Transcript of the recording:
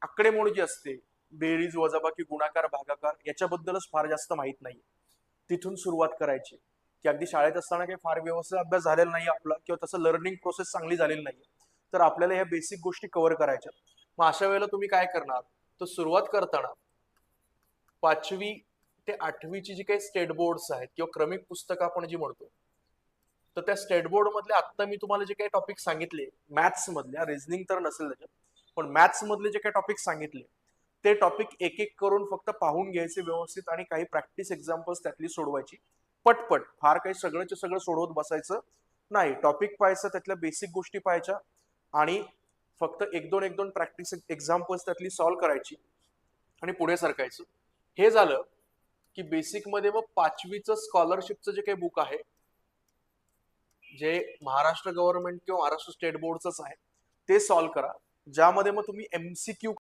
आकडेमोड जी असते, बेरीज वजाबाकी गुणाकार भागाकार याच्याबद्दलच फार जास्त माहित नाही. तिथून सुरुवात करायची की अगदी शाळेत असताना काही फार व्यवस्थित अभ्यास झालेला नाही आपला किंवा तसं लर्निंग प्रोसेस चांगली झालेली नाही, तर आपल्याला ह्या बेसिक गोष्टी कव्हर करायच्या. मग अशा वेळेला तुम्ही काय करणार, तर सुरुवात करताना 5वी ते 8वीची जी काही स्टेट बोर्ड्स आहेत किंवा क्रमिक पुस्तकं आपण जी म्हणतो, तर त्या स्टेट बोर्ड मधले आता मी तुम्हाला जे काही टॉपिक सांगितले मॅथ्स मधल्या, रिझनिंग तर नसेल त्याच्यात, पण मॅथ्स मधले जे काही टॉपिक सांगितले ते टॉपिक एक एक करून फक्त पाहून घ्यायचे व्यवस्थित आणि काही प्रॅक्टिस एक्झाम्पल्स त्यातली सोडवायची पटपट. फार काही सगळंच्या सगळं सोडवत बसायचं नाही. टॉपिक पाहायचं, त्यातल्या बेसिक गोष्टी पाहायच्या आणि फक्त एक दोन प्रॅक्टिस एक्झाम्पल्स त्यातली सॉल्व्ह करायची आणि पुढे सरकायचं. हे झालं की बेसिक मध्ये मग 5वीचं स्कॉलरशिपचं जे काही बुक आहे, जे महाराष्ट्र गव्हर्नमेंट किंवा महाराष्ट्र स्टेट बोर्डच आहे, ते सॉल्व्ह करा, ज्यामध्ये मग तुम्ही एमसीक्यू